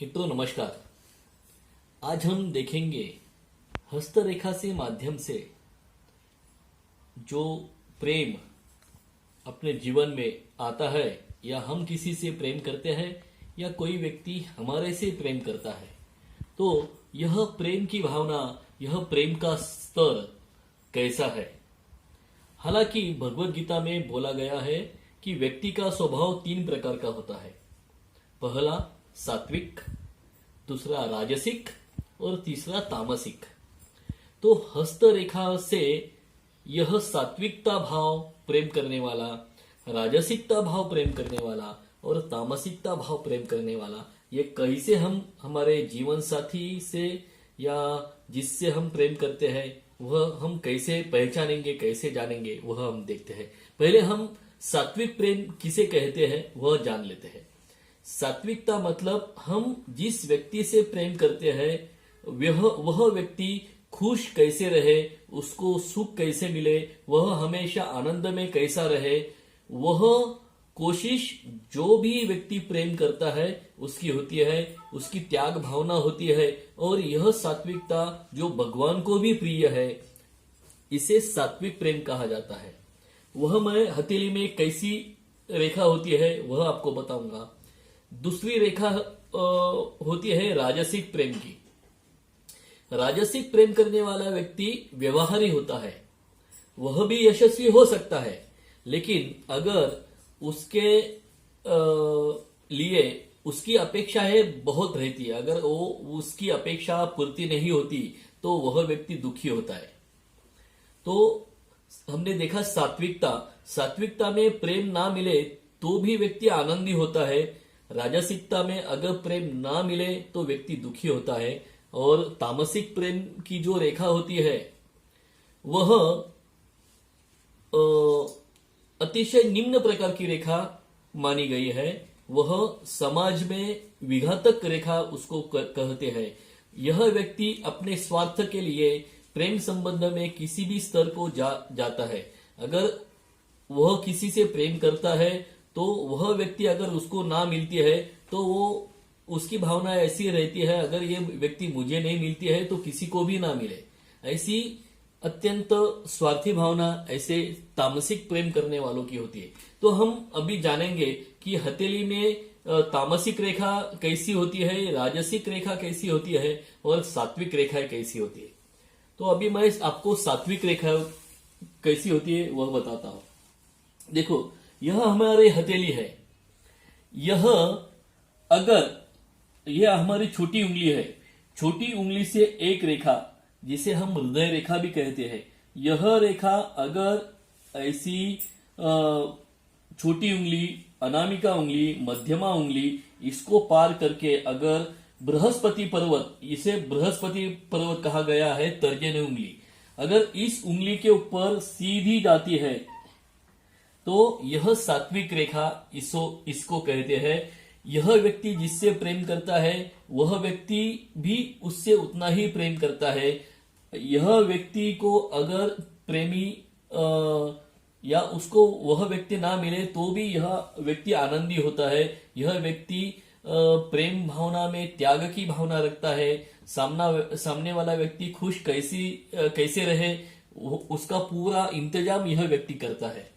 मित्रों नमस्कार। आज हम देखेंगे हस्तरेखा से माध्यम से जो प्रेम अपने जीवन में आता है या हम किसी से प्रेम करते हैं या कोई व्यक्ति हमारे से प्रेम करता है, तो यह प्रेम की भावना, यह प्रेम का स्तर कैसा है। हालांकि भगवत गीता में बोला गया है कि व्यक्ति का स्वभाव 3 प्रकार का होता है। पहला सात्विक, दूसरा राजसिक और तीसरा तामसिक। तो हस्तरेखा से यह सात्विकता भाव प्रेम करने वाला, राजसिकता भाव प्रेम करने वाला और तामसिकता भाव प्रेम करने वाला, ये कैसे हम हमारे जीवन साथी से या जिससे हम प्रेम करते हैं वह हम कैसे पहचानेंगे, कैसे जानेंगे, वह हम देखते हैं। पहले हम सात्विक प्रेम किसे कहते हैं वह जान लेते हैं। सात्विकता मतलब हम जिस व्यक्ति से प्रेम करते हैं वह व्यक्ति खुश कैसे रहे, उसको सुख कैसे मिले, वह हमेशा आनंद में कैसा रहे, वह कोशिश जो भी व्यक्ति प्रेम करता है उसकी होती है, उसकी त्याग भावना होती है। और यह सात्विकता जो भगवान को भी प्रिय है, इसे सात्विक प्रेम कहा जाता है। वह मैं हथेली में कैसी रेखा होती है वह आपको बताऊंगा। दूसरी रेखा होती है राजसिक प्रेम की। राजसिक प्रेम करने वाला व्यक्ति व्यवहारी होता है, वह भी यशस्वी हो सकता है, लेकिन अगर उसके लिए उसकी अपेक्षाएं बहुत रहती है, अगर वो उसकी अपेक्षा पूर्ति नहीं होती तो वह व्यक्ति दुखी होता है। तो हमने देखा सात्विकता में प्रेम ना मिले तो भी व्यक्ति आनंदी होता है। राजसिकता में अगर प्रेम ना मिले तो व्यक्ति दुखी होता है। और तामसिक प्रेम की जो रेखा होती है वह अतिशय निम्न प्रकार की रेखा मानी गई है। वह समाज में विघातक रेखा उसको कहते हैं। यह व्यक्ति अपने स्वार्थ के लिए प्रेम संबंध में किसी भी स्तर को जाता है। अगर वह किसी से प्रेम करता है तो वह व्यक्ति अगर उसको ना मिलती है तो वो उसकी भावना ऐसी रहती है, अगर ये व्यक्ति मुझे नहीं मिलती है तो किसी को भी ना मिले, ऐसी अत्यंत स्वार्थी भावना ऐसे तामसिक प्रेम करने वालों की होती है। तो हम अभी जानेंगे कि हथेली में तामसिक रेखा कैसी होती है, राजसिक रेखा कैसी होती है और सात्विक रेखा कैसी होती है। तो अभी मैं आपको सात्विक रेखा कैसी होती है वह बताता हूं। देखो, यह हमारी हथेली है। यह हमारी छोटी उंगली है। छोटी उंगली से एक रेखा, जिसे हम हृदय रेखा भी कहते हैं, यह रेखा अगर ऐसी छोटी उंगली, अनामिका उंगली, मध्यमा उंगली, इसको पार करके अगर बृहस्पति पर्वत, इसे बृहस्पति पर्वत कहा गया है, तर्जनी उंगली, अगर इस उंगली के ऊपर सीधी जाती है तो यह सात्विक रेखा इसको कहते हैं। यह व्यक्ति जिससे प्रेम करता है वह व्यक्ति भी उससे उतना ही प्रेम करता है। यह व्यक्ति को अगर प्रेमी या उसको वह व्यक्ति ना मिले तो भी यह व्यक्ति आनंदी होता है। यह व्यक्ति प्रेम भावना में त्याग की भावना रखता है। सामने वाला व्यक्ति खुश कैसे रहे उसका पूरा इंतजाम यह व्यक्ति करता है।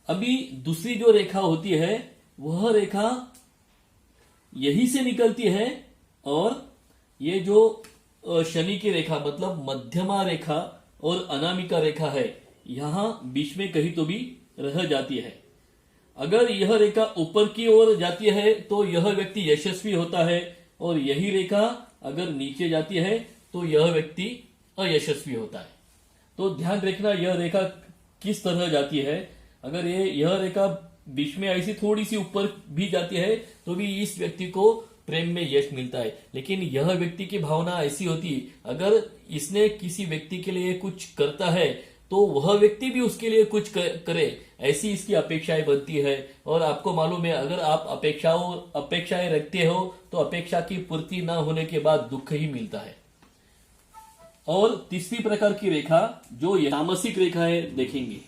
अभी दूसरी जो रेखा होती है वह रेखा यही से निकलती है और ये जो शनि की रेखा मतलब मध्यमा रेखा और अनामिका रेखा है, यहां बीच में कहीं तो भी रह जाती है। अगर यह रेखा ऊपर की ओर जाती है तो यह व्यक्ति यशस्वी होता है, और यही रेखा अगर नीचे जाती है तो यह व्यक्ति अयशस्वी होता है। तो ध्यान रखना यह रेखा किस तरह जाती है। अगर यह रेखा बीच में ऐसी थोड़ी सी ऊपर भी जाती है तो भी इस व्यक्ति को प्रेम में यश मिलता है। लेकिन यह व्यक्ति की भावना ऐसी होती है, अगर इसने किसी व्यक्ति के लिए कुछ करता है तो वह व्यक्ति भी उसके लिए कुछ करे, ऐसी इसकी अपेक्षाएं बनती है। और आपको मालूम है, अगर आप अपेक्षाएं रखते हो तो अपेक्षा की पूर्ति न होने के बाद दुख ही मिलता है। और तीसरी प्रकार की रेखा जो तामसिक रेखा है देखेंगे,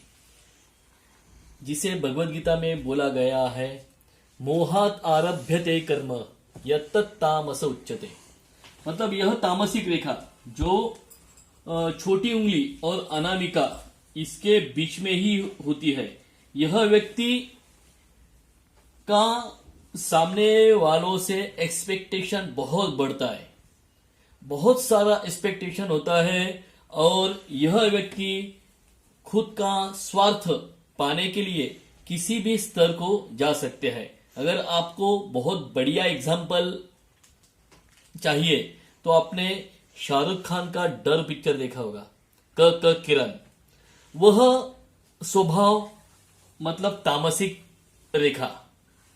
जिसे भगवत गीता में बोला गया है, मोहात आरभ्यते कर्म यत्तत् तामस उच्यते। मतलब यह तामसिक रेखा जो छोटी उंगली और अनामिका इसके बीच में ही होती है, यह व्यक्ति का सामने वालों से एक्सपेक्टेशन बहुत बढ़ता है, बहुत सारा एक्सपेक्टेशन होता है और यह व्यक्ति खुद का स्वार्थ पाने के लिए किसी भी स्तर को जा सकते हैं। अगर आपको बहुत बढ़िया एग्जाम्पल चाहिए तो आपने शाहरुख खान का डर पिक्चर देखा होगा, क किरण। वह स्वभाव मतलब तामसिक रेखा,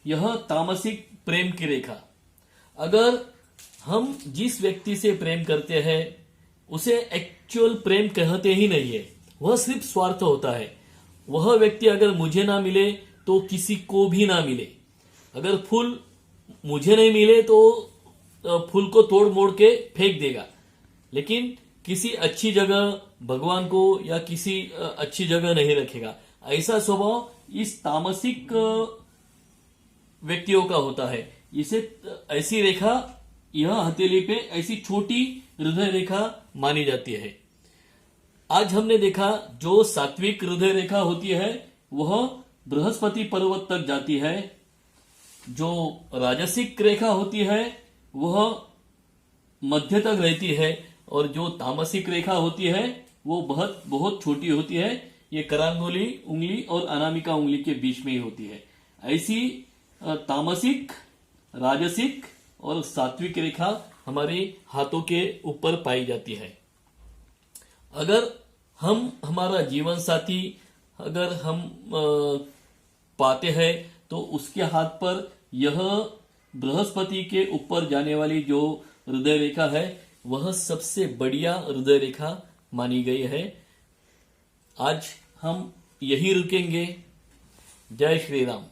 यह तामसिक प्रेम की रेखा। अगर हम जिस व्यक्ति से प्रेम करते हैं उसे एक्चुअल प्रेम कहते ही नहीं है, वह सिर्फ स्वार्थ होता है। वह व्यक्ति अगर मुझे ना मिले तो किसी को भी ना मिले, अगर फूल मुझे नहीं मिले तो फूल को तोड़ मोड़ के फेंक देगा, लेकिन किसी अच्छी जगह भगवान को या किसी अच्छी जगह नहीं रखेगा। ऐसा स्वभाव इस तामसिक व्यक्तियों का होता है। इसे ऐसी रेखा, यह हथेली पे ऐसी छोटी हृदय रेखा मानी जाती है। आज हमने देखा जो सात्विक हृदय रेखा होती है वह बृहस्पति पर्वत तक जाती है, जो राजसिक रेखा होती है वह मध्य तक रहती है, और जो तामसिक रेखा होती है वो बहुत बहुत छोटी होती है। ये करांगुली उंगली और अनामिका उंगली के बीच में ही होती है। ऐसी तामसिक, राजसिक और सात्विक रेखा हमारे हाथों के ऊपर पाई जाती है। अगर हम हमारा जीवन साथी अगर हम पाते हैं तो उसके हाथ पर यह बृहस्पति के ऊपर जाने वाली जो हृदय रेखा है वह सबसे बढ़िया हृदय रेखा मानी गई है। आज हम यही रुकेंगे। जय श्री राम।